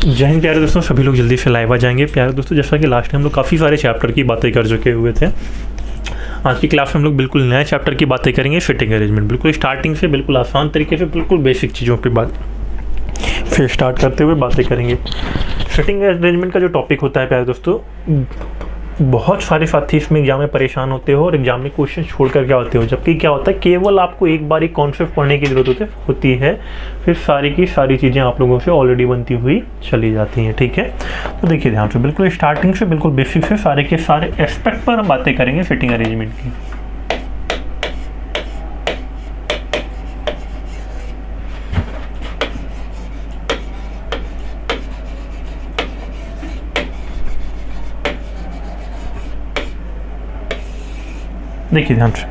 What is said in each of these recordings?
जय हिंद प्यारे दोस्तों, सभी लोग जल्दी से लाइव आ जाएंगे। प्यारे दोस्तों, जैसा कि लास्ट टाइम हम लोग काफ़ी सारे चैप्टर की बातें कर चुके हुए थे, आज की क्लास में हम लोग बिल्कुल नए चैप्टर की बातें करेंगे। फिटिंग अरेंजमेंट, बिल्कुल स्टार्टिंग से बिल्कुल आसान तरीके से बिल्कुल बेसिक चीज़ों की बात फिर स्टार्ट करते हुए बातें करेंगे। फिटिंग अरेंजमेंट का जो टॉपिक होता है प्यारे दोस्तों, बहुत सारे साथी इसमें एग्जाम में परेशान होते हो और एग्जाम में क्वेश्चन छोड़ कर क्या होते हो, जबकि क्या होता है केवल आपको एक बार एक कॉन्सेप्ट पढ़ने की ज़रूरत होती है, फिर सारी की सारी चीज़ें आप लोगों से ऑलरेडी बनती हुई चली जाती हैं। ठीक है, तो देखिए ध्यान से, बिल्कुल स्टार्टिंग से बिल्कुल बेसिक से सारे के सारे एस्पेक्ट पर हम बातें करेंगे फिटिंग अरेंजमेंट की। देखिए ध्यान से,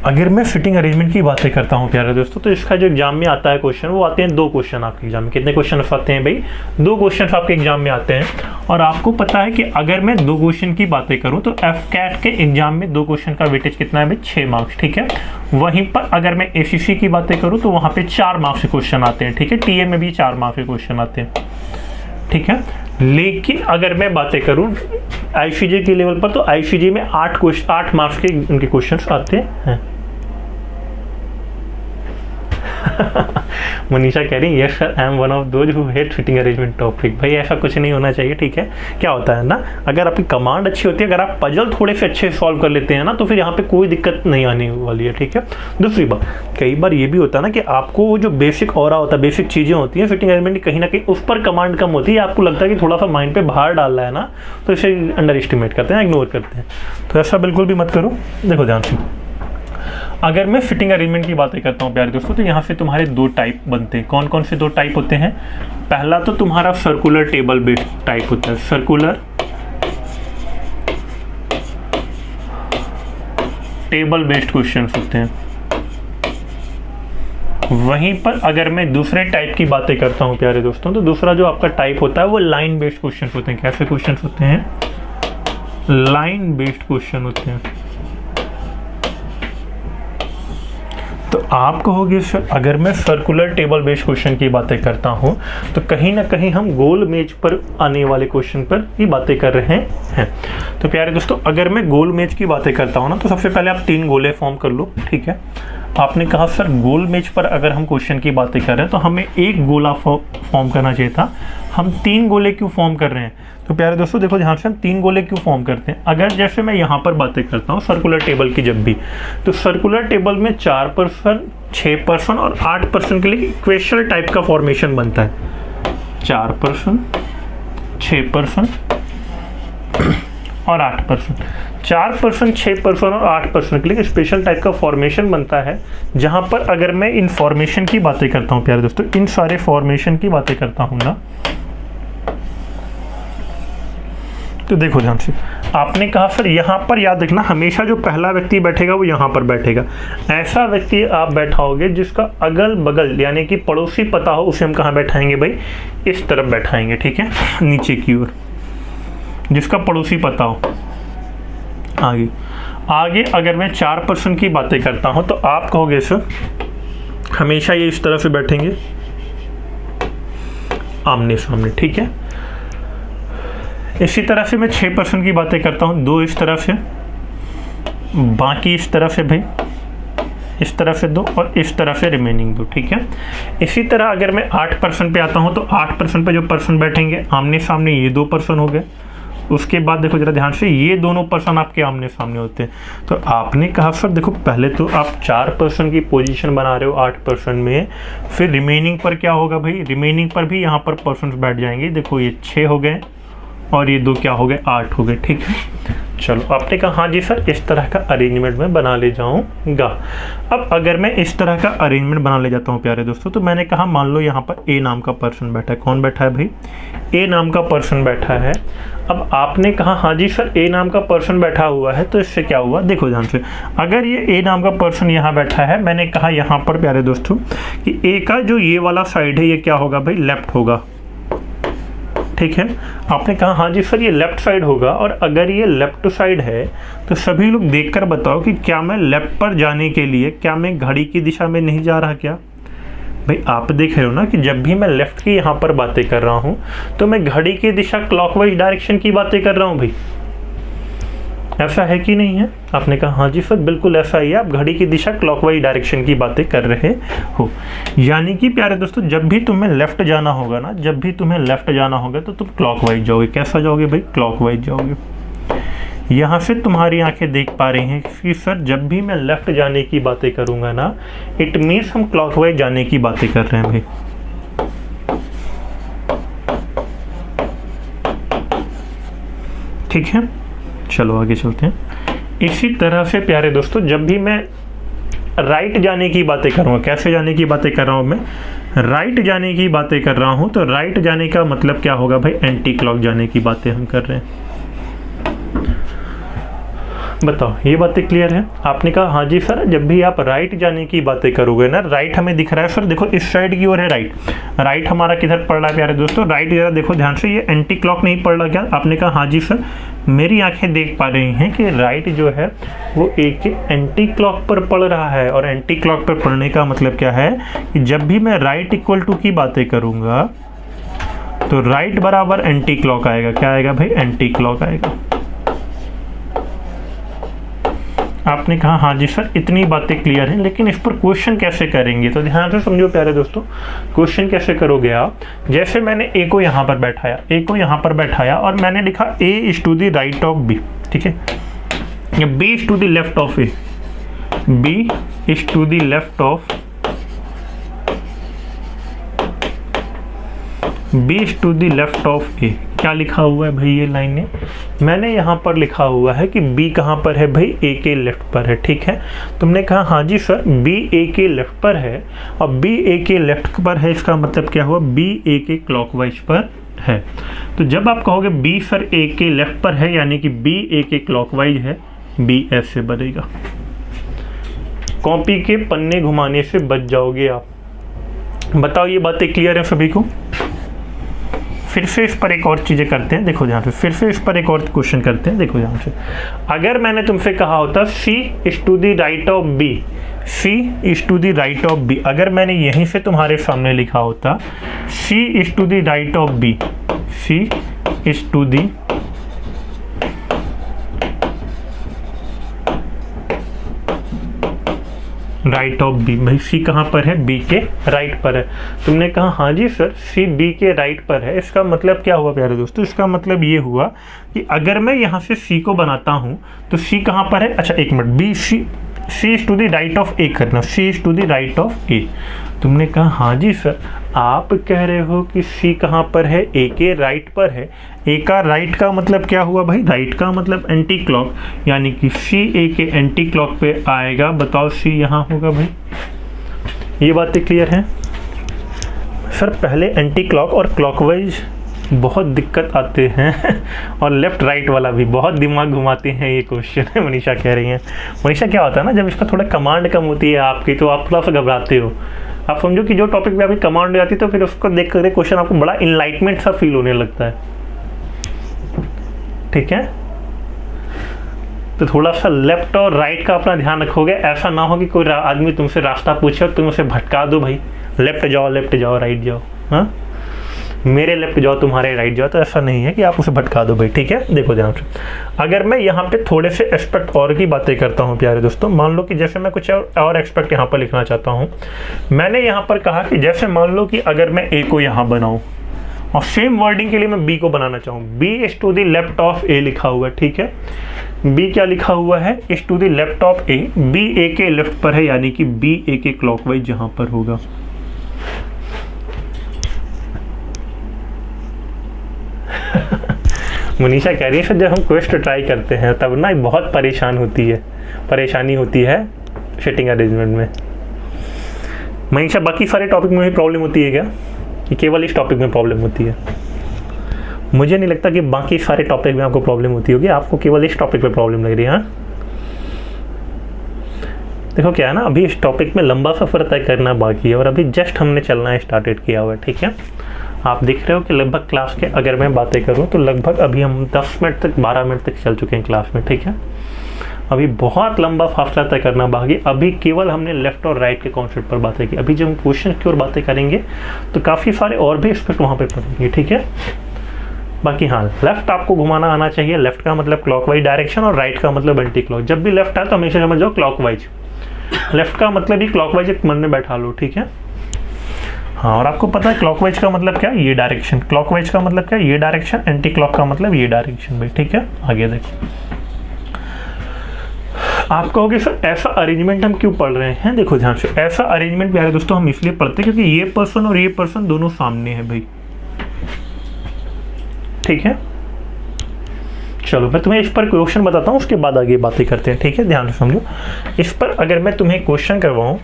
अगर मैं फिटिंग अरेंजमेंट की बातें करता हूँ प्यारे दोस्तों, तो इसका जो एग्जाम में आता है क्वेश्चन, वो आते हैं 2 क्वेश्चन आपके एग्जाम में। कितने क्वेश्चन आते हैं भाई? 2 क्वेश्चन आपके एग्जाम में आते हैं। और आपको पता है कि अगर मैं 2 क्वेश्चन की बातें करूँ तो एफकैट के एग्जाम में 2 क्वेश्चन का वेटेज कितना है भाई? 6 मार्क्स। ठीक है, वहीं पर अगर मैं एसीसी की बातें करूँ तो वहाँ पे 4 मार्क्स के क्वेश्चन आते हैं। ठीक है, टीए में भी 4 मार्क्स के क्वेश्चन आते हैं। ठीक है, लेकिन अगर मैं बातें करूं आईसीजे के लेवल पर, तो आईसीजे में 8 मार्क्स के उनके क्वेश्चंस आते हैं। मनीषा कह रही yes sir, I am one of those who hate fitting arrangement topic. भाई ऐसा कुछ नहीं होना चाहिए। ठीक है, क्या होता है ना, अगर आपकी कमांड अच्छी होती है, अगर आप पजल थोड़े से अच्छे सॉल्व कर लेते हैं ना, तो फिर यहाँ पे कोई दिक्कत नहीं आने वाली है। ठीक है, दूसरी बात, कई बार ये भी होता है ना कि आपको जो बेसिक ऑरा होता है, बेसिक चीज़ें होती हैं फिटिंग अरेंजमेंट की, कहीं ना कहीं उस पर कमांड कम होती है, आपको लगता है कि थोड़ा सा माइंड पे भार डाल रहा है ना, तो इसे अंडर एस्टिमेट करते हैं, इग्नोर करते हैं। तो ऐसा बिल्कुल भी मत करो। देखो ध्यान से, अगर मैं फिटिंग अरेंजमेंट की बातें करता हूँ प्यारे दोस्तों, तो यहाँ से तुम्हारे 2 टाइप बनते हैं। कौन कौन से 2 टाइप होते हैं? पहला तो तुम्हारा सर्कुलर टेबल बेस्ड टाइप होता है, सर्कुलर टेबल बेस्ड क्वेश्चन होते हैं। वहीं पर अगर मैं दूसरे टाइप की बातें करता हूँ प्यारे दोस्तों, तो दूसरा जो आपका टाइप होता है वो लाइन बेस्ड क्वेश्चन होते हैं। कैसे क्वेश्चन होते हैं? लाइन बेस्ड क्वेश्चन होते हैं। तो आप कहोगे सर, अगर मैं सर्कुलर टेबल बेस्ड क्वेश्चन की बातें करता हूं, तो कहीं ना कहीं हम गोल मेज पर आने वाले क्वेश्चन पर ही बातें कर रहे हैं। तो प्यारे दोस्तों, अगर मैं गोल मेज की बातें करता हूं ना, तो सबसे पहले आप 3 गोले फॉर्म कर लो। ठीक है, आपने कहा सर गोल मेज पर अगर हम क्वेश्चन की बातें कर रहे हैं तो हमें 1 गोला फॉर्म करना चाहिए था, हम 3 गोले क्यों फॉर्म कर रहे हैं? तो प्यारे दोस्तों देखो ध्यान से, हम 3 गोले क्यों फॉर्म करते हैं? अगर जैसे मैं यहाँ पर बातें करता हूँ सर्कुलर टेबल की, जब भी, तो सर्कुलर टेबल में 4%, 6% और 8% के लिए इक्वेशनल टाइप का फॉर्मेशन बनता है। 4%, 6% और 8%। 4%, 6% और 8% के लिए स्पेशल टाइप का फॉर्मेशन बनता है, जहां पर अगर मैं इन फॉर्मेशन की बातें करता हूं प्यारे दोस्तों, इन सारे फॉर्मेशन की बातें करता हूं ना, तो देखो ध्यान से, आपने कहा सर यहाँ पर याद रखना, हमेशा जो पहला व्यक्ति बैठेगा वो यहाँ पर बैठेगा। ऐसा व्यक्ति आप बैठाओगे जिसका अगल बगल यानी कि पड़ोसी पता हो, उसे हम कहाँ बैठाएंगे भाई? इस तरफ बैठाएंगे। ठीक है, नीचे की ओर, जिसका पड़ोसी पता हो। आगे अगर मैं 4% की बातें करता हूँ, तो आप कहोगे सर हमेशा ये इस तरफ से बैठेंगे, आमने सामने। ठीक है, इसी तरह से मैं 6% की बातें करता हूँ, 2 इस तरफ से, बाकी इस तरफ से भाई, इस तरफ से 2 और इस तरफ से रिमेनिंग 2। ठीक है, इसी तरह अगर मैं 8% पे आता हूँ, तो 8% पे जो पर्सन बैठेंगे आमने सामने, ये 2 पर्सन हो गए। उसके बाद देखो जरा ध्यान से, ये दोनों पर्सन आपके आमने सामने होते हैं। तो आपने कहा सर देखो, पहले तो आप 4% की पोजीशन बना रहे हो 8% में, फिर रिमेनिंग पर क्या होगा भाई? रिमेनिंग पर भी यहाँ पर पर्सन बैठ जाएंगे। देखो ये 6 हो गए और ये 2 क्या हो गए? 8 हो गए। ठीक है, चलो आपने कहा हाँ जी सर, इस तरह का अरेंजमेंट मैं बना ले जाऊंगा। अब अगर मैं इस तरह का अरेंजमेंट बना ले जाता हूँ प्यारे दोस्तों, तो मैंने कहा मान लो यहाँ पर ए नाम का पर्सन बैठा है। कौन बैठा है भाई? ए नाम का पर्सन बैठा है। अब आपने कहा हाँ जी सर, ए नाम का पर्सन बैठा हुआ है, तो इससे क्या हुआ? देखो ध्यान से, अगर ये ए नाम का पर्सन यहाँ बैठा है, मैंने कहा यहाँ पर प्यारे दोस्तों कि ए का जो ये वाला साइड है, ये क्या होगा भाई? लेफ्ट होगा। ठीक है, आपने कहा हाँ जी सर ये लेफ्ट साइड होगा, और अगर ये लेफ्ट साइड है तो सभी लोग देखकर बताओ कि क्या मैं लेफ्ट पर जाने के लिए, क्या मैं घड़ी की दिशा में नहीं जा रहा? क्या भाई आप देख रहे हो ना कि जब भी मैं लेफ्ट की यहाँ पर बातें कर रहा हूँ तो मैं घड़ी की दिशा क्लॉकवाइज डायरेक्शन की बातें कर रहा हूँ भाई। ऐसा है कि नहीं है? आपने कहा हाँ जी सर बिल्कुल ऐसा ही है, आप घड़ी की दिशा क्लॉकवाइज डायरेक्शन की बातें कर रहे हो। यानी कि प्यारे दोस्तों जब भी तुम्हें लेफ्ट जाना होगा ना, जब भी तुम्हें लेफ्ट जाना होगा तो तुम क्लॉकवाइज जाओगे। कैसा जाओगे भाई? क्लॉकवाइज जाओगे। यहाँ से तुम्हारी आंखें देख पा रही हैं कि सर जब भी मैं लेफ्ट जाने की बातें करूँगा ना, इट मीन्स हम क्लॉकवाइज जाने की बातें कर रहे हैं भाई। ठीक है, चलो आगे चलते हैं। इसी तरह से प्यारे दोस्तों जब भी मैं राइट जाने की बातें करूँगा, कैसे जाने की बातें कर रहा हूँ मैं? राइट जाने की बातें कर रहा हूँ, तो राइट जाने का मतलब क्या होगा भाई? एंटी क्लॉक जाने की बातें हम कर रहे हैं। बताओ ये बातें क्लियर है? आपने कहा हाँ जी सर जब भी आप राइट जाने की बातें करोगे ना, राइट हमें दिख रहा है सर, देखो इस साइड की ओर है राइट। राइट हमारा किधर पड़ रहा है प्यारे दोस्तों? राइट जरा देखो ध्यान से, ये एंटी क्लॉक नहीं पड़ रहा क्या? आपने कहा हाँ जी सर, मेरी आंखें देख पा रही हैं कि राइट जो है वो एक एंटी क्लॉक पर पड़ रहा है। और एंटी क्लॉक पर पड़ने का मतलब क्या है कि जब भी मैं राइट इक्वल टू की बातें करूँगा तो राइट बराबर एंटी क्लॉक आएगा। क्या आएगा भाई? एंटी क्लॉक आएगा। आपने कहा हाँ जी सर इतनी बातें क्लियर हैं, लेकिन इस पर क्वेश्चन कैसे करेंगे? तो ध्यान से समझो प्यारे दोस्तों, क्वेश्चन कैसे करोगे आप? जैसे मैंने ए को यहाँ पर बैठाया, ए को यहाँ पर बैठाया और मैंने लिखा A is to the right of B. ठीक है, या B is to the left of A, B is to the left of, B is to the left of A. क्या लिखा हुआ है भाई ये लाइन में? मैंने यहाँ पर लिखा हुआ है कि बी कहाँ पर है भाई? ए के लेफ्ट पर है। ठीक है, तुमने कहा हाँ जी सर बी ए के लेफ्ट पर है, और बी ए के लेफ्ट पर है इसका मतलब क्या हुआ? बी ए के क्लॉकवाइज पर है। तो जब आप कहोगे बी सर ए के लेफ्ट पर है, यानी कि बी ए के क्लॉकवाइज है, बी ऐसे बनेगा। कॉपी के पन्ने घुमाने से बच जाओगे आप। बताओ ये बातें क्लियर है सभी को? फिर से इस पर एक और चीज़ें करते हैं, देखो ध्यान से, फिर से इस पर एक और क्वेश्चन करते हैं, देखो ध्यान से। अगर मैंने तुमसे कहा होता C is to the right of B, C is to the right of B, अगर मैंने यहीं से तुम्हारे सामने लिखा होता C is to the right of B, C is to the right of B, भाई सी कहाँ पर है? बी के राइट पर है। तुमने कहा हाँ जी सर सी बी के राइट पर है, इसका मतलब क्या हुआ प्यारे दोस्तों? इसका मतलब ये हुआ कि अगर मैं यहाँ से सी को बनाता हूँ तो सी कहाँ पर है? अच्छा एक मिनट, B C is to the right of A करना, C is to the right of A. तुमने कहा हाँ जी सर आप कह रहे हो कि सी कहाँ पर है? ए के राइट पर है। ए का राइट का मतलब क्या हुआ भाई? राइट का मतलब एंटी क्लॉक, यानी कि सी ए के एंटी क्लॉक पे आएगा। बताओ सी यहाँ होगा भाई। ये बातें क्लियर हैं सर? पहले एंटी क्लॉक और क्लॉकवाइज बहुत दिक्कत आते हैं और लेफ्ट राइट वाला भी बहुत दिमाग घुमाते हैं ये क्वेश्चन। मनीषा कह रही हैं। मनीषा क्या होता है ना, जब इसका थोड़ा कमांड कम होती है आपकी तो आप थोड़ा सा घबराते हो। आप समझो कि जो टॉपिक पे आपकी कमांड हो जाती है तो फिर उसको देख कर क्वेश्चन आपको बड़ा इनलाइटमेंट सा फील होने लगता है। ठीक है, तो थोड़ा सा लेफ्ट और राइट का अपना ध्यान रखोगे। ऐसा ना हो कि कोई आदमी तुमसे रास्ता पूछे और तुम उसे भटका दो, भाई लेफ्ट जाओ राइट जाओ, हाँ मेरे लेफ्ट जाओ तुम्हारे राइट जाओ, तो ऐसा नहीं है कि आप उसे भटका दो भाई। ठीक है, देखो ध्यान से, अगर मैं यहाँ पे थोड़े से एस्पेक्ट और की बातें करता हूँ प्यारे दोस्तों, मान लो कि जैसे मैं कुछ और एस्पेक्ट यहाँ पर लिखना चाहता हूँ। मैंने यहाँ पर कहा कि जैसे मान लो कि अगर मैं ए को यहाँ बनाऊँ और सेम वर्डिंग के लिए मैं बी को बनाना चाहूँ, B is to the left of A लिखा हुआ है। ठीक है, बी क्या लिखा हुआ है? Is to the left of A, B A के लेफ्ट पर है, यानी कि बी ए के क्लॉकवाइज जहाँ पर होगा। मनीषा कह रही है सर जब हम क्वेस्ट ट्राई करते हैं तब ना बहुत परेशानी होती है सेटिंग अरेंजमेंट में। मनीषा बाकी सारे टॉपिक में भी प्रॉब्लम होती है क्या, कि केवल इस टॉपिक में प्रॉब्लम होती है? मुझे नहीं लगता कि बाकी सारे टॉपिक में आपको प्रॉब्लम होती होगी, आपको केवल इस टॉपिक पे प्रॉब्लम लग रही है। हाँ देखो क्या है ना, अभी इस टॉपिक में लंबा सफ़र तय करना बाकी है और अभी जस्ट हमने चलना स्टार्टेड किया हुआ है। ठीक है, आप देख रहे हो कि लगभग क्लास के अगर मैं बातें करूं तो लगभग अभी हम 10 मिनट तक 12 मिनट तक चल चुके हैं क्लास में। ठीक है, अभी बहुत लंबा फासला तय करना बाकी। अभी केवल हमने लेफ्ट और राइट के कॉन्सेप्ट पर बातें की। अभी जब हम क्वेश्चन की ओर बातें करेंगे तो काफ़ी सारे और भी एस्पेक्ट वहाँ पे पढ़ेंगे, ठीक है। बाकी हाँ, लेफ्ट आपको घुमाना आना चाहिए। लेफ्ट का मतलब क्लॉकवाइज डायरेक्शन और राइट का मतलब एंटी क्लॉक। जब भी लेफ्ट आए तो हमेशा समझ जाओ क्लॉकवाइज। लेफ्ट का मतलब ही क्लॉकवाइज एक मन में बैठा लो, ठीक है। हाँ, और आपको पता है क्लॉकवाइज का मतलब क्या है, ये डायरेक्शन। क्लॉकवाइज का मतलब क्या है, ये डायरेक्शन। एंटी क्लॉक का मतलब ये डायरेक्शन भाई, ठीक है। आगे देखो, आप कहोगे सर ऐसा अरेंजमेंट हम क्यों पढ़ रहे हैं। देखो ध्यान से, ऐसा अरेंजमेंट प्यारे दोस्तों हम इसलिए पढ़ते हैं क्योंकि ये पर्सन और ये पर्सन दोनों सामने है भाई, ठीक है। चलो मैं तुम्हें इस पर क्वेश्चन बताता हूँ, उसके बाद आगे बातें करते हैं, ठीक है। ध्यान से समझो। इस पर अगर मैं तुम्हें क्वेश्चन करवाऊँ,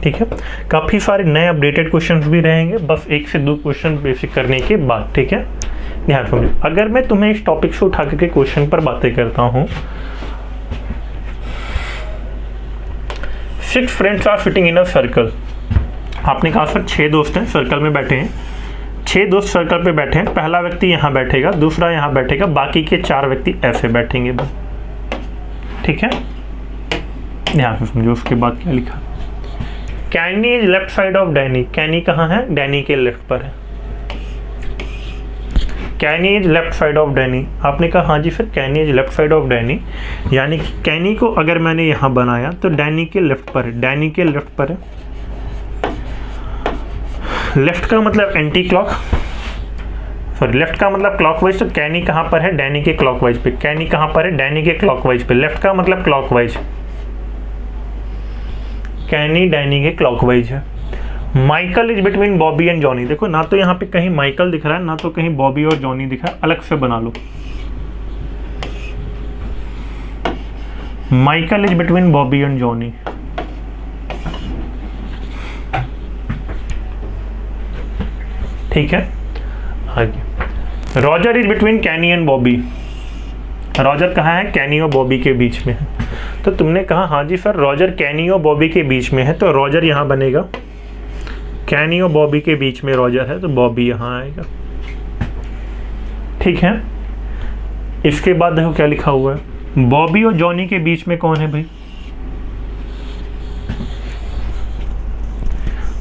ठीक है, काफ़ी सारे नए अपडेटेड क्वेश्चंस भी रहेंगे, बस 1 से 2 क्वेश्चन बेसिक करने के बाद, ठीक है। ध्यान समझो, अगर मैं तुम्हें इस टॉपिक से उठा के क्वेश्चन पर बातें करता हूँ, 6 friends are sitting in a circle. आपने कहा सर 6 दोस्त हैं, सर्कल में बैठे हैं। 6 दोस्त सर्कल पे बैठे हैं। पहला व्यक्ति यहाँ बैठेगा, दूसरा यहाँ बैठेगा, बाकी के 4 व्यक्ति ऐसे बैठेंगे, ठीक है। ध्यान से समझो, उसके बाद क्या लिखा, Kenny is left side of Danny. Kenny कहाँ है, डैनी के लेफ्ट पर है। Kenny is left side of Danny. आपने कहा हाँ जी sir, Kenny is left side of Danny, यानी कि कैनी को अगर मैंने यहाँ बनाया तो डैनी के लेफ्ट पर है, डैनी के लेफ्ट पर है। लेफ्ट का मतलब एंटी क्लॉक, सॉरी लेफ्ट का मतलब क्लॉकवाइज। तो कैनी कहाँ पर है, डैनी के क्लॉकवाइज पे। कैनी कहाँ पर है, डैनी के क्लॉकवाइज पे। लेफ्ट का मतलब क्लॉकवाइज, कैनी डैनी के क्लॉकवाइज है। Michael is between Bobby and Johnny. देखो ना तो यहाँ पे कहीं माइकल दिख रहा है, ना तो कहीं बॉबी और जॉनी दिख रहा है, अलग से बना लो। Michael is between Bobby and Johnny, ठीक है। आगे, Roger is between Kenny and Bobby. Roger कहाँ है, कैनी और बॉबी के बीच में है। तो तुमने कहा हाँ जी सर, रॉजर कैनी और बॉबी के बीच में है, तो रॉजर यहाँ बनेगा। कैनी और बॉबी के बीच में रॉजर है, तो बॉबी यहाँ आएगा, ठीक है। इसके बाद देखो क्या लिखा हुआ है, बॉबी और जॉनी के बीच में कौन है भाई।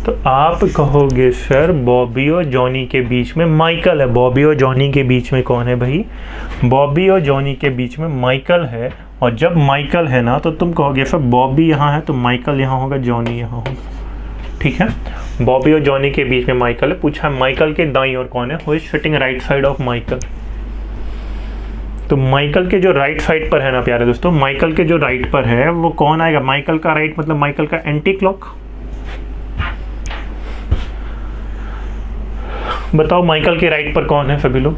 तो आप कहोगे सर बॉबी और जॉनी के बीच में माइकल है। बॉबी और जॉनी के बीच में कौन है भाई, बॉबी और जॉनी के बीच में माइकल है। और जब माइकल है ना तो तुम कहोगे सर बॉबी यहाँ है तो माइकल यहाँ होगा, जॉनी यहाँ होगा, ठीक है। बॉबी और जॉनी के बीच में माइकल है। पूछा माइकल के दाईं ओर कौन है, who is sitting right side of Michael. तो माइकल के जो राइट साइड पर है ना प्यारे दोस्तों, माइकल के जो राइट पर है वो कौन आएगा, माइकल का राइट मतलब माइकल का एंटी क्लॉक। बताओ माइकल के राइट पर कौन है सभी लोग।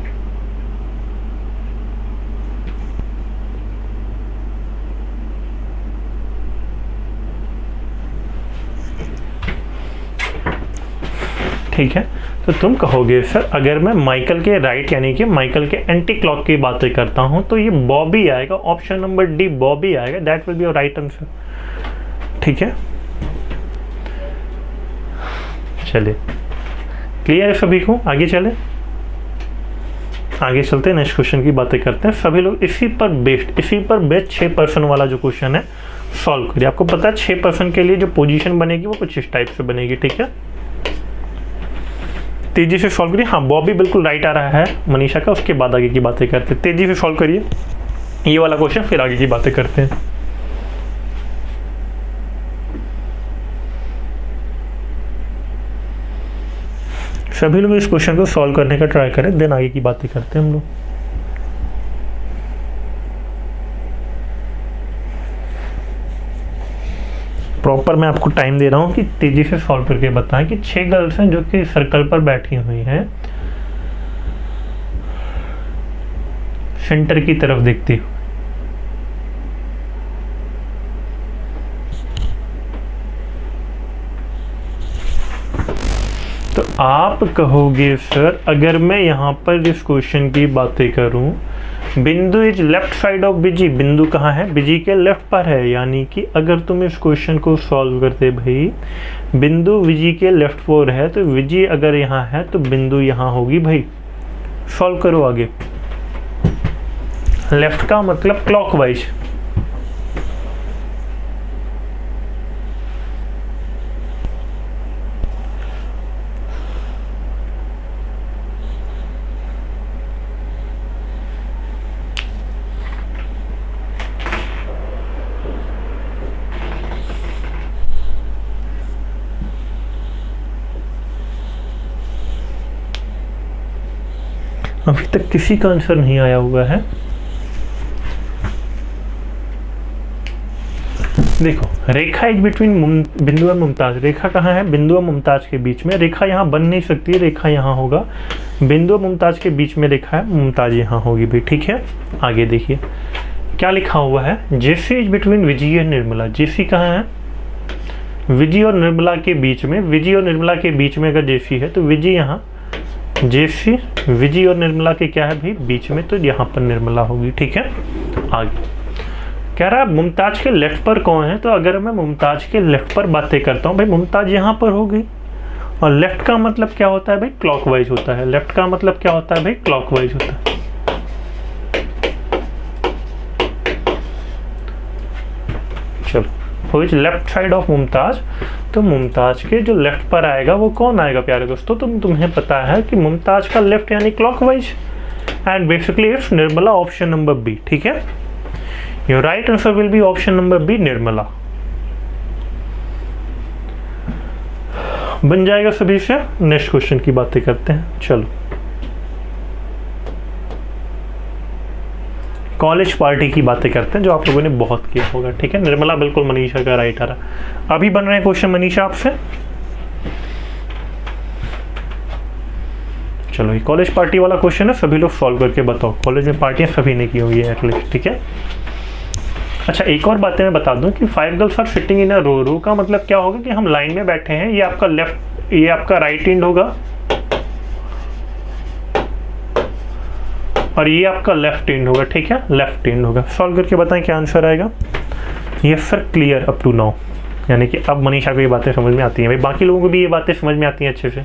ठीक है, तो तुम कहोगे सर अगर मैं माइकल के राइट यानी कि माइकल के एंटी क्लॉक की बातें करता हूं तो ये बॉबी आएगा। ऑप्शन नंबर डी बॉबी आएगा, that will be your right answer, ठीक है। चलिए क्लियर है सभी को, आगे चले, आगे चलते हैं, नेक्स्ट क्वेश्चन की बातें करते हैं। सभी लोग इसी पर बेस्ड 6% वाला जो क्वेश्चन है सॉल्व करिए। आपको पता है 6% के लिए जो पोजीशन बनेगी वो कुछ इस टाइप से बनेगी, ठीक है। तेजी से सॉल्व करिए। हाँ बॉबी बिल्कुल राइट आ रहा है मनीषा का, उसके बाद आगे की बातें करते हैं। तेजी से सॉल्व करिए ये वाला क्वेश्चन, फिर आगे की बातें करते हैं। सभी लोग इस क्वेश्चन को सॉल्व करने का ट्राई करें, देन आगे की बातें करते हैं हम लोग। प्रॉपर मैं आपको टाइम दे रहा हूं कि तेजी से सॉल्व करके बताएं कि 6 गर्ल्स हैं जो कि सर्कल पर बैठी हुई हैं, सेंटर की तरफ देखती हुई। तो आप कहोगे सर अगर मैं यहाँ पर इस क्वेश्चन की बातें करूं, बिंदु is left side of busy. बिंदु कहाँ है, बिजी के लेफ्ट पर है, यानी कि अगर तुम इस क्वेश्चन को सॉल्व करते भाई, बिंदु विजी के लेफ्ट पर है तो विजी अगर यहाँ है तो बिंदु यहाँ होगी भाई। सॉल्व करो आगे। लेफ्ट का मतलब क्लॉकवाइज। अभी तक किसी का आंसर नहीं आया हुआ है। देखो, रेखा इज बिटवीन बिंदु और मुमताज। रेखा कहाँ है? बिंदु और मुमताज के बीच में। रेखा यहाँ बन नहीं सकती, रेखा यहाँ होगा। बिंदु और मुमताज के बीच में रेखा है, मुमताज यहाँ होगी भी। ठीक है, आगे देखिए क्या लिखा हुआ है। जेसी इज बिटवीन विजय और निर्मला। जेसी कहाँ है? विजय और निर्मला के बीच में। विजय और निर्मला के बीच में अगर जेसी है तो विजय यहाँ, जेसी विजय और निर्मला के क्या है भाई? बीच में, तो यहाँ पर निर्मला होगी। ठीक है, आगे कह रहा है मुमताज के लेफ्ट पर कौन है? तो अगर मैं मुमताज के लेफ्ट पर बातें करता हूँ भाई, मुमताज यहाँ पर होगी। और लेफ्ट का मतलब क्या होता है भाई? क्लॉकवाइज होता है। लेफ्ट का मतलब क्या होता है भाई? क्लॉकवाइज होता है। चलो, विच लेफ्ट साइड ऑफ मुमताज। तो मुमताज के जो लेफ्ट पर आएगा वो कौन आएगा प्यारे दोस्तों? तुम्हें पता है कि मुमताज का लेफ्ट यानी clockwise, and basically it's Nirmala, option number B. ठीक है, your right answer will be option number B, Nirmala. बन जाएगा सभी से। नेक्स्ट क्वेश्चन की बातें करते हैं। चलो, कॉलेज पार्टी की बातें करते हैं जो आप लोगों ने बहुत किया होगा। ठीक है, निर्मला बिल्कुल मनीषा का राइट आ रहा। अभी बन रहे हैं क्वेश्चन मनीषा आपसे। चलो, ये कॉलेज पार्टी वाला क्वेश्चन है, सभी लोग सॉल्व करके बताओ। कॉलेज में पार्टियां सभी ने की होगी एटलीस्ट। ठीक है, अच्छा एक और बातें मैं बता दूं कि 5 गर्ल्स आर सिटिंग इन अ रो। रो का मतलब क्या होगा कि हम लाइन में बैठे हैं। ये आपका लेफ्ट, ये आपका राइट एंड होगा और ये आपका लेफ्ट एंड होगा। ठीक है, लेफ्ट एंड होगा। सॉल्व करके बताएं क्या आंसर आएगा। Yes sir, clear up to now. यानी कि अब मनीषा को ये बातें समझ में आती हैं भाई, बाकी लोगों को भी ये बातें समझ में आती हैं अच्छे से।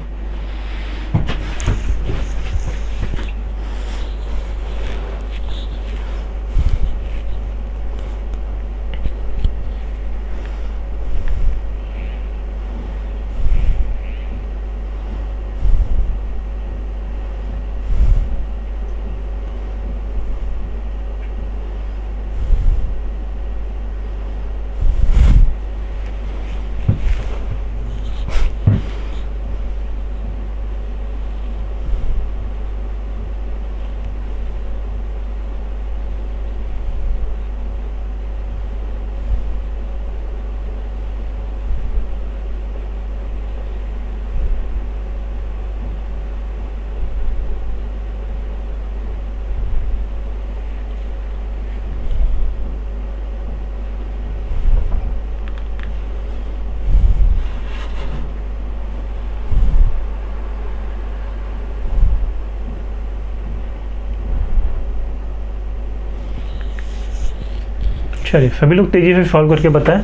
चलिए सभी लोग तेजी से सॉल्व करके बताएं।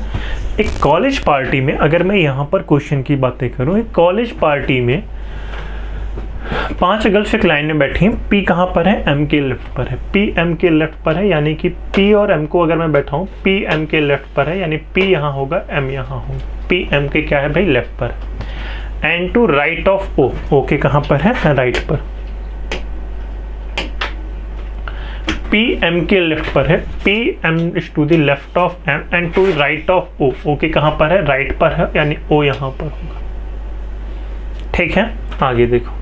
एक कॉलेज पार्टी में अगर मैं यहाँ पर क्वेश्चन की बातें करूँ, एक कॉलेज पार्टी में 5 गर्ल्स एक लाइन में बैठी हैं। पी कहाँ पर है? एम के लेफ्ट पर है। पी एम के लेफ्ट पर है, यानी कि पी और एम को अगर मैं बैठाऊँ, पी एम के लेफ्ट पर है, यानी पी यहाँ होगा, एम यहाँ होगा। पी एम के क्या है भाई? लेफ्ट पर। And to right of O, O के कहाँ पर है? राइट पर। पी एम के लेफ्ट पर है, P M is to the left of M and to right of O, O के कहाँ पर है? राइट पर है, यानी ओ यहाँ पर होगा। ठीक है, आगे देखो।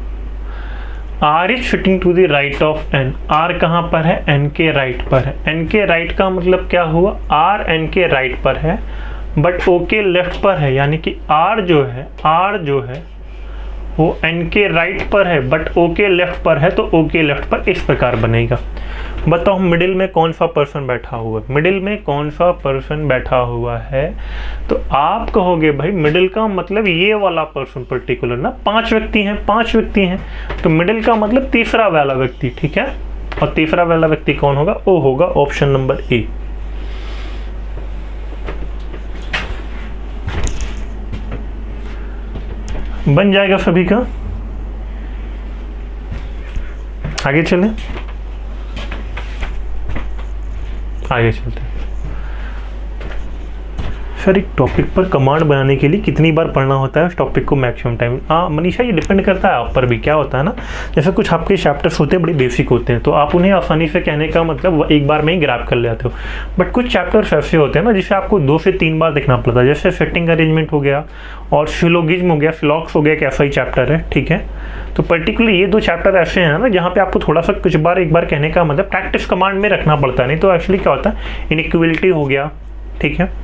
R is fitting to the right of N. R कहाँ पर है? एन के राइट पर है। एन के राइट का मतलब क्या हुआ? आर एन के राइट पर है बट ओ के लेफ्ट पर है, यानी कि आर जो है वो एन के राइट पर है बट ओ के लेफ्ट पर है, तो ओ के लेफ्ट पर इस प्रकार बनेगा। बताओ मिडिल में कौन सा पर्सन बैठा हुआ है? मिडिल में कौन सा पर्सन बैठा हुआ है? तो आप कहोगे भाई मिडिल का मतलब ये वाला पर्सन पर्टिकुलर ना। 5 व्यक्ति हैं, 5 व्यक्ति हैं, तो मिडिल का मतलब तीसरा वाला व्यक्ति। ठीक है, और तीसरा वाला व्यक्ति कौन होगा? ओ होगा, ऑप्शन नंबर ए। बन जाएगा सभी का। आगे चलें। आगे चलते हैं। सर एक टॉपिक पर कमांड बनाने के लिए कितनी बार पढ़ना होता है उस टॉपिक को मैक्सिमम टाइम? हाँ मनीषा, ये डिपेंड करता है आप पर भी। क्या होता है ना, जैसे कुछ आपके चैप्टर्स होते हैं बड़े बेसिक होते हैं, तो आप उन्हें आसानी से कहने का मतलब एक बार में ही ग्रैब कर लेते हो। बट कुछ चैप्टर्स ऐसे होते हैं ना जिसे आपको 2 से 3 बार देखना पड़ता है, जैसे सेटिंग अरेंजमेंट हो गया और सिलोगिज्म हो गया, फिलॉक्स हो गया, एक ऐसा ही चैप्टर है, ठीक है। तो पर्टिकुलरली ये 2 चैप्टर ऐसे हैं ना जहाँ पे आपको थोड़ा सा कुछ बार एक बार कहने का मतलब प्रैक्टिस कमांड में रखना पड़ता है, नहीं तो एक्चुअली क्या होता है, इनइक्वलिटी हो गया, ठीक है।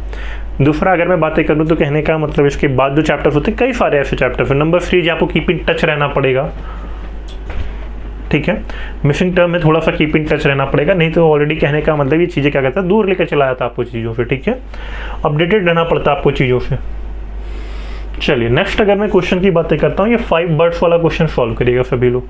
दूसरा अगर मैं बातें करूँ तो कहने का मतलब इसके बाद जो चैप्टर्स होते हैं, कई सारे ऐसे चैप्टर्स हैं। नंबर 3 आपको कीप इन टच रहना पड़ेगा, ठीक है। मिसिंग टर्म में थोड़ा सा कीप इन टच रहना पड़ेगा, नहीं तो ऑलरेडी कहने का मतलब ये चीज़ें क्या करता है, दूर लेकर चला जाता है आपको चीज़ों से, ठीक है। अपडेटेड रहना पड़ता है आपको चीज़ों से। चलिए नेक्स्ट अगर मैं क्वेश्चन की बातें करता हूँ, ये 5 बर्ड्स वाला क्वेश्चन सॉल्व करिएगा सभी लोग।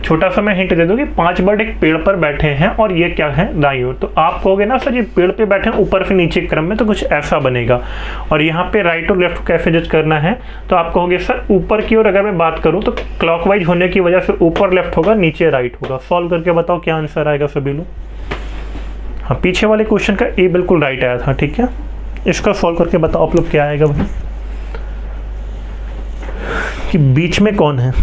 छोटा सा मैं हिंट दे दूँ कि 5 बर्ड एक पेड़ पर बैठे हैं और ये क्या है, दाईं ओर। तो आप कहोगे ना सर ये पेड़ पे बैठे हैं ऊपर से नीचे क्रम में, तो कुछ ऐसा बनेगा। और यहाँ पे राइट और लेफ्ट को कैसे जज करना है, तो आप कहोगे सर ऊपर की ओर अगर मैं बात करूँ तो क्लॉकवाइज होने की वजह से ऊपर लेफ्ट होगा, नीचे राइट होगा। सॉल्व करके बताओ क्या आंसर आएगा सभी लोग। हाँ पीछे वाले क्वेश्चन का ए बिल्कुल राइट आया था, ठीक है। इसका सॉल्व करके बताओ आप लोग क्या आएगा भाई, कि बीच में कौन है।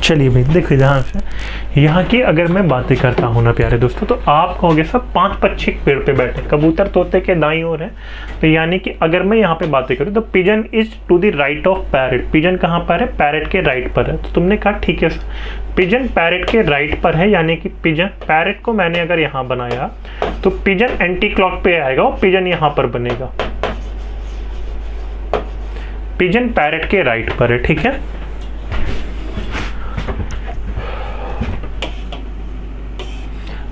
चलिए भाई देखो ध्यान से, यहाँ की अगर मैं बातें करता हूँ ना प्यारे दोस्तों, तो आप कहोगे सब 5 पक्षी पेड़ पे बैठे, कबूतर तोते के दाईं ओर है। तो यानी कि अगर मैं यहाँ पे बातें करूँ तो pigeon is to the right of parrot. Pigeon कहाँ पर है, पैरेट के राइट पर है। तो तुमने कहा ठीक है पिजन पैरेट के राइट पर है, यानी कि पिजन पैरेट को मैंने अगर यहाँ बनाया तो पिजन एंटी क्लॉक पे आएगा और पिजन यहाँ पर बनेगा। पिजन पैरेट के राइट पर है, ठीक है।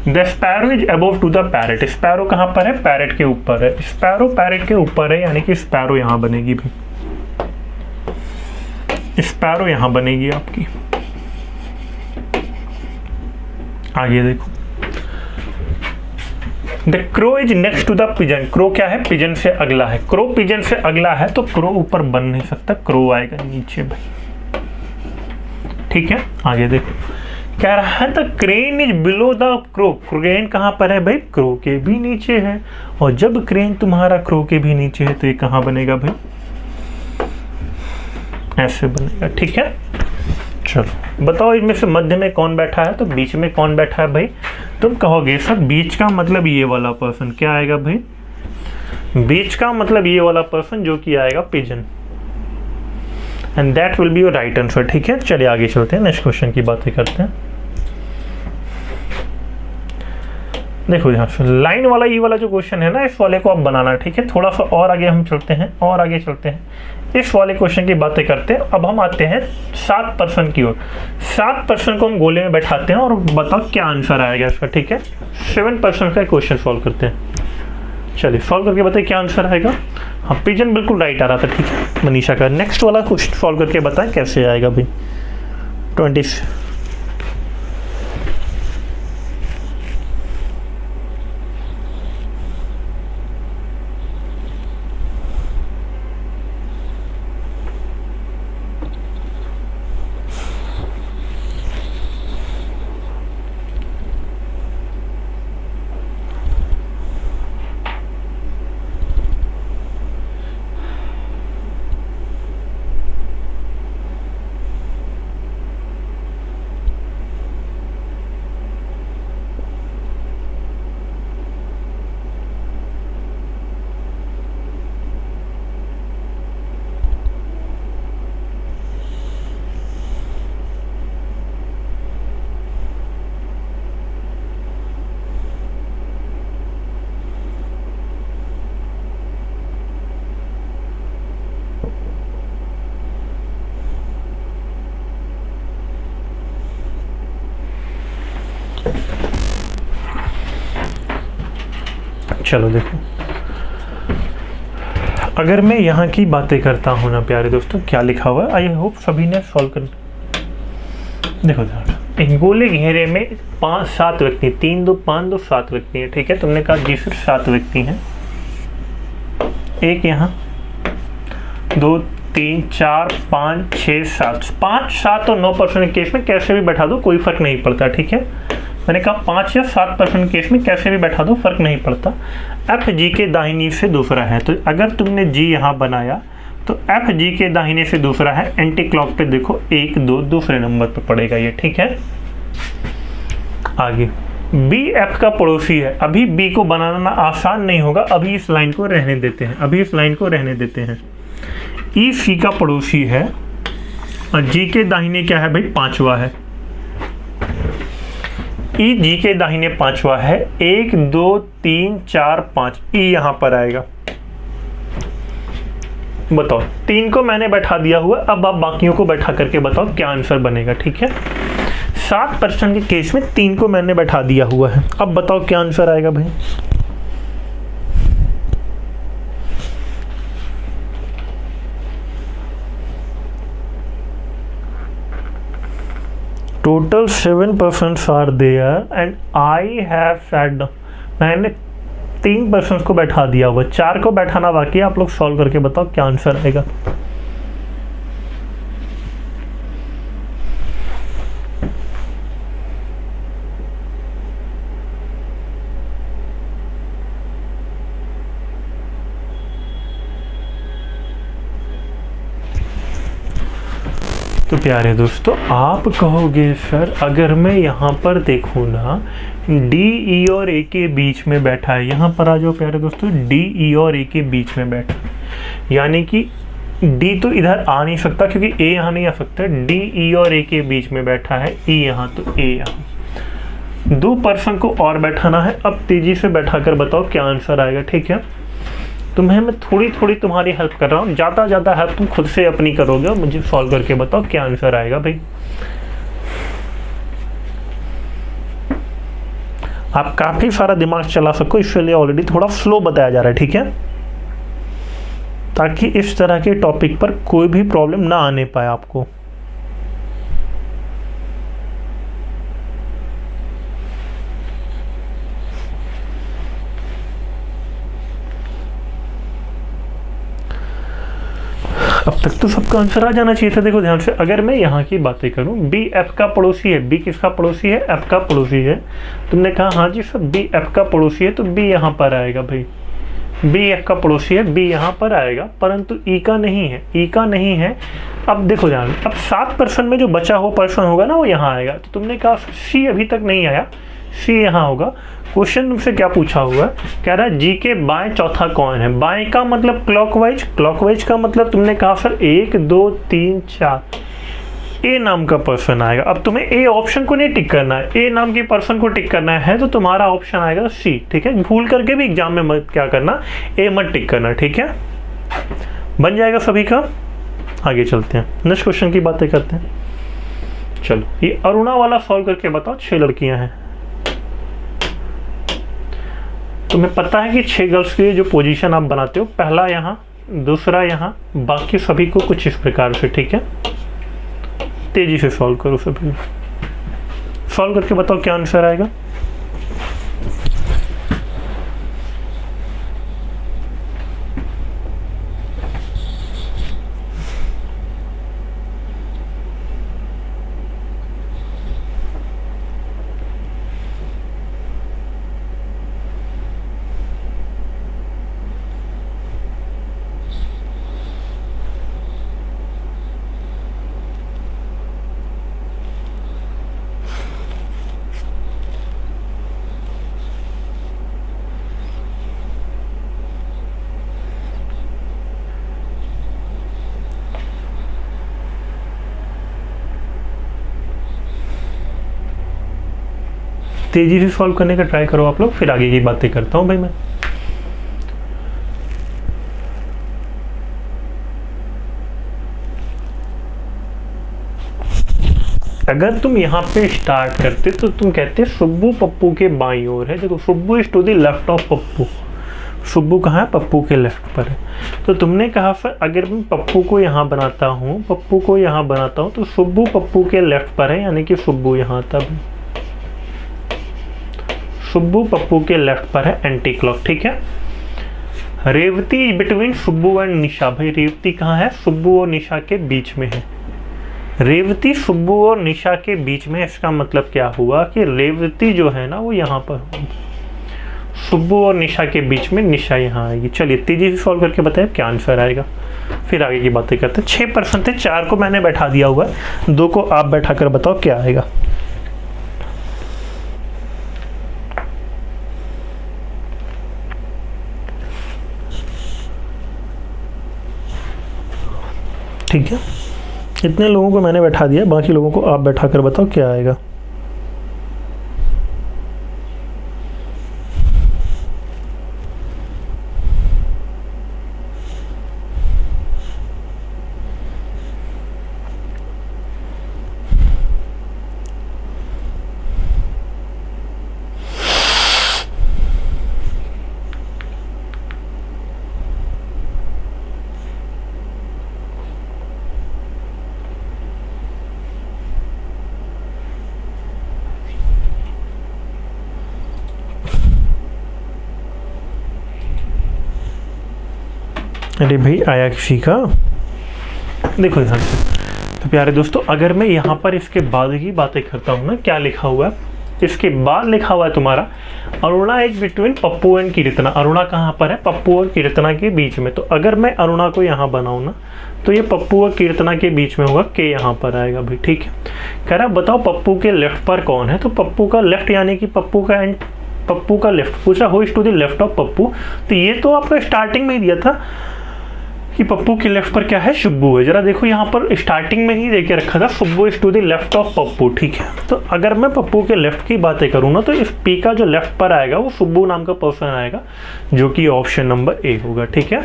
The sparrow is above to the parrot. Sparrow कहाँ पर है, पैरेट के ऊपर है। स्पैरो पैरेट के ऊपर है, यानी कि स्पैरो यहाँ बनेगी भी, स्पैरो यहाँ बनेगी आपकी। आगे देखो, the crow is next to the pigeon. Crow क्या है, पिजन से अगला है। क्रो पिजन से अगला है तो क्रो ऊपर बन नहीं सकता, क्रो आएगा नीचे भाई, ठीक है। आगे देखो, कह रहा है the crane is below the crow. Crane कहाँ पर है भाई, क्रो के भी नीचे है। और जब क्रेन तुम्हारा क्रो के भी नीचे है तो ये कहाँ बनेगा भाई, ऐसे बनेगा, ठीक है। चलो बताओ इनमें से मध्य में कौन बैठा है, तो बीच में कौन बैठा है भाई। तुम कहोगे सर बीच का मतलब ये वाला पर्सन, क्या आएगा भाई, बीच का मतलब ये वाला पर्सन जो कि आएगा pigeon, and that will be your right answer, ठीक है। चलिए आगे चलते हैं, नेक्स्ट क्वेश्चन की बातें करते हैं। देखो यहाँ से लाइन वाला ये वाला जो क्वेश्चन है ना, इस वाले को आप बनाना, ठीक है। थोड़ा सा और आगे हम चलते हैं, और आगे चलते हैं, इस वाले क्वेश्चन की बातें करते हैं। अब हम आते हैं 7% की ओर। 7% को हम गोले में बैठाते हैं और बताओ क्या आंसर आएगा इसका, ठीक है। 7% का क्वेश्चन सॉल्व करते हैं। चलिए सॉल्व करके बताइए क्या आंसर आएगा। हाँ पिजन बिल्कुल राइट आ रहा था, ठीक है मनीषा का। नेक्स्ट वाला क्वेश्चन सॉल्व करके बताएं कैसे आएगा भाई। 20 चलो देखो, अगर मैं यहाँ की बातें करता हूँ ना प्यारे दोस्तों, क्या लिखा हुआ है, आई होप सभी ने सॉल्व कर। देखो एक गोले घेरे में 5-7 व्यक्ति, 3 2 5 2 7 व्यक्ति है, ठीक है। तुमने कहा जी सर 7 व्यक्ति हैं, एक यहाँ 2 3 4 5 6 7, 5 7 और 9% के केस में कैसे भी बैठा दो कोई फर्क नहीं पड़ता, ठीक है। मैंने कहा 5 या 7% केस में कैसे भी बैठा दो फर्क नहीं पड़ता। एफ जी के दाहिनी से दूसरा है, तो अगर तुमने जी यहाँ बनाया तो एफ जी के दाहिने से दूसरा है, एंटी क्लॉक पे देखो 1 2 दूसरे नंबर पे पड़ेगा ये, ठीक है। आगे बी एफ का पड़ोसी है, अभी बी को बनाना आसान नहीं होगा, अभी इस लाइन को रहने देते हैं, अभी इस लाइन को रहने देते हैं। ई सी का पड़ोसी है और जी के दाहिने क्या है भाई, 5वां है। ई जी के दाहिने 5वां है, 1 2 3 4 5, ई यहां पर आएगा। बताओ 3 को मैंने बैठा दिया हुआ, अब आप बाकियों को बैठा करके बताओ क्या आंसर बनेगा, ठीक है। 7% के केस में 3 को मैंने बैठा दिया हुआ है, अब बताओ क्या आंसर आएगा भाई। Total 7% are there and I have said, मैंने 3% को बैठा दिया हुआ, 4 को बैठाना बाकी है। आप लोग सॉल्व करके बताओ क्या आंसर आएगा। तो प्यारे दोस्तों, आप कहोगे सर अगर मैं यहाँ पर देखूँ ना, डी ई और ए के बीच में बैठा है, यहाँ पर आ जाओ प्यारे दोस्तों, डी ई और ए के बीच में बैठा, यानी कि डी तो इधर आ नहीं सकता क्योंकि ए यहाँ नहीं आ सकता, डी ई और ए के बीच में बैठा है, ई यहाँ तो ए यहाँ। 2% को और बैठाना है, अब तेजी से बैठा कर बताओ क्या आंसर आएगा, ठीक है। तुम्हें मैं थोड़ी थोड़ी तुम्हारी हेल्प कर रहा हूँ, ज़्यादा हेल्प तुम खुद से अपनी करोगे और मुझे सॉल्व करके बताओ क्या आंसर आएगा भाई। आप काफ़ी सारा दिमाग चला सको, इसलिए ऑलरेडी थोड़ा स्लो बताया जा रहा है, ठीक है, ताकि इस तरह के टॉपिक पर कोई भी प्रॉब्लम ना आने पाए आपको। अब तक तो सबका आंसर आ जाना चाहिए था। देखो ध्यान से, अगर मैं यहाँ की बातें करूँ, बी एफ का पड़ोसी है, बी किसका पड़ोसी है, एफ का पड़ोसी है। तुमने कहा हाँ जी सर बी एफ का पड़ोसी है, तो बी यहाँ पर आएगा भाई, बी एफ का पड़ोसी है, बी यहाँ पर आएगा, परंतु ई का नहीं है, ई का नहीं है। अब देखो ध्यान, अब 7% में जो बचा हुआ पर्सन होगा ना वो यहाँ आएगा। तो तुमने कहा सी अभी तक नहीं आया, सी यहाँ होगा। क्वेश्चन तुमसे क्या पूछा हुआ है, कह रहा है जी के बाएं चौथा कौन है। बाएं का मतलब क्लॉकवाइज, क्लॉकवाइज का मतलब तुमने कहा सर 1 2 3 4, ए नाम का पर्सन आएगा। अब तुम्हें ए ऑप्शन को नहीं टिक करना है, ए नाम के पर्सन को टिक करना है, तो तुम्हारा ऑप्शन आएगा सी, ठीक है। भूल करके भी एग्जाम में मत क्या करना, ए मत टिक करना, ठीक है। बन जाएगा सभी का। आगे चलते हैं, नेक्स्ट क्वेश्चन की बातें करते हैं। चलो ये अरुणा वाला सॉल्व करके बताओ। 6 लड़कियां हैं, तुम्हें पता है कि 6 गर्ल्स के लिए जो पोजीशन आप बनाते हो, पहला यहाँ, दूसरा यहाँ, बाकी सभी को कुछ इस प्रकार से, ठीक है। तेजी से सॉल्व करो, सभी सॉल्व करके बताओ क्या आंसर आएगा। तेजी से सॉल्व करने का ट्राई करो आप लोग, फिर आगे की बातें करता हूं भाई मैं। अगर तुम यहाँ पे स्टार्ट करते तो तुम कहते सुब्बू पप्पू के बाईं ओर है। देखो Subbu is to the left of Pappu, Subbu कहाँ है, पप्पू के लेफ्ट पर है। तो तुमने कहा सर अगर मैं पप्पू को यहाँ बनाता हूँ, पप्पू को यहाँ बनाता हूँ तो सुब्बू पप्पू के लेफ्ट पर है, यानी कि सुब्बू यहाँ, तब सुब्बू पप्पू के लेफ्ट पर है एंटी क्लॉक। ठीक है। रेवती बिटवीन सुब्बू एंड निशा, भाई रेवती कहाँ है, सुब्बू और निशा के बीच में है। रेवती सुब्बू और निशा के बीच में, इसका मतलब क्या हुआ कि रेवती जो है ना वो यहाँ पर, सुब्बू और निशा के बीच में, निशा यहाँ आएगी। चलिए तेजी से सॉल्व करके बताएं क्या आंसर आएगा, फिर आगे की बातें करते हैं। 6% थे, 4 को मैंने बैठा दिया हुआ है, 2 को आप बैठा कर बताओ क्या आएगा। ठीक है, इतने लोगों को मैंने बैठा दिया, बाकी लोगों को आप बैठा कर बताओ क्या आएगा। अरे भाई आया किसी का, देखो ध्यान से। तो प्यारे दोस्तों अगर मैं यहाँ पर इसके बाद की बातें करता हूँ ना, क्या लिखा हुआ है, इसके बाद लिखा हुआ है तुम्हारा Aruna is between Pappu and Keerthana. Aruna कहाँ पर है, पप्पू और कीर्तना के बीच में। तो अगर मैं अरुणा को यहाँ बनाऊँ ना तो ये पप्पू और कीर्तना के बीच में होगा, के यहाँ पर आएगा भाई। ठीक है। कह रहा बताओ पप्पू के लेफ्ट पर कौन है, तो पप्पू का लेफ्ट यानी कि पप्पू का एंड, पप्पू का लेफ्ट पूछा, who is to the left of Pappu. तो ये तो आपका स्टार्टिंग में ही दिया था कि पप्पू के लेफ्ट पर क्या है, सुब्बू है। जरा देखो यहाँ पर स्टार्टिंग में ही देके रखा था Subbu is to the left of Pappu. ठीक है। तो अगर मैं पप्पू के लेफ्ट की बातें करूँ ना तो इस पी का जो लेफ्ट पर आएगा वो सुब्बू नाम का पर्सन आएगा, जो कि ऑप्शन नंबर ए होगा। ठीक है।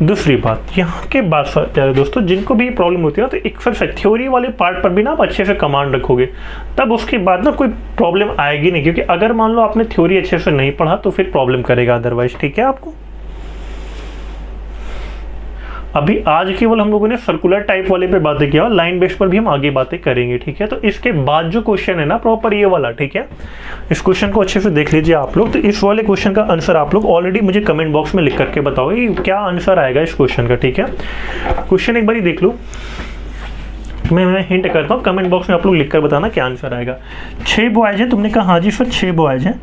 दूसरी बात यहाँ के बाद प्यारे दोस्तों जिनको भी प्रॉब्लम होती है ना, तो एक फिर थ्योरी वाले पार्ट पर भी ना आप अच्छे से कमांड रखोगे, तब उसके बाद ना कोई प्रॉब्लम आएगी नहीं। क्योंकि अगर मान लो आपने थ्योरी अच्छे से नहीं पढ़ा तो फिर प्रॉब्लम करेगा अदरवाइज। ठीक है। आपको अभी आज केवल हम लोगों ने सर्कुलर टाइप वाले पे बातें किया, लाइन बेस्ड पर भी हम आगे बातें करेंगे। ठीक है। तो इसके बाद जो क्वेश्चन है ना प्रॉपर ये वाला, ठीक है, इस क्वेश्चन को अच्छे से देख लीजिए आप लोग। तो इस वाले क्वेश्चन का आंसर आप लोग ऑलरेडी मुझे कमेंट बॉक्स में लिख करके बताओ क्या आंसर आएगा इस क्वेश्चन का। ठीक है। क्वेश्चन एक बार देख लो, मैं हिंट करता हूँ, कमेंट बॉक्स में आप लोग लिख कर बताना क्या आंसर आएगा। 6 बॉयज है, तुमने कहा हाँ जी सर 6 बॉयज हैं।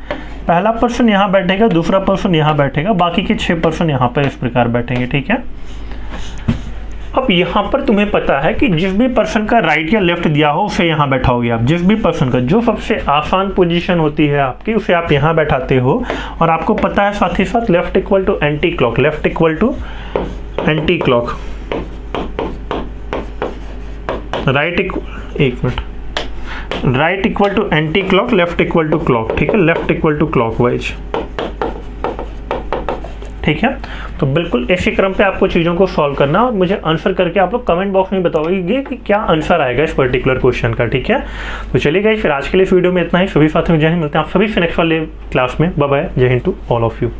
पहला पर्सन यहाँ बैठेगा, दूसरा पर्सन यहाँ बैठेगा, बाकी के 6 पर्सन यहाँ पर इस प्रकार बैठेंगे। ठीक है। अब यहाँ पर तुम्हें पता है कि जिस भी पर्सन का राइट या लेफ्ट दिया हो उसे यहाँ बैठाओगे आप। जिस भी पर्सन का जो सबसे आसान पोजीशन होती है आपकी उसे आप यहाँ बैठाते हो। और आपको पता है साथ ही साथ left equal to anti clock, left equal to anti clock, right equal to anti clock, left equal to clock. ठीक है। Left equal to clockwise. ठीक है। तो बिल्कुल इसी क्रम पे आपको चीज़ों को सॉल्व करना और मुझे आंसर करके आप लोग कमेंट बॉक्स में बताओगे कि क्या आंसर आएगा इस पर्टिकुलर क्वेश्चन का। ठीक है। तो चलिए गाइस, फिर आज के लिए इस वीडियो में इतना ही। सभी साथियों को जय हिंद, मिलते हैं आप सभी से नेक्स्ट वाले क्लास में। Bye bye, Jai Hind to all of you.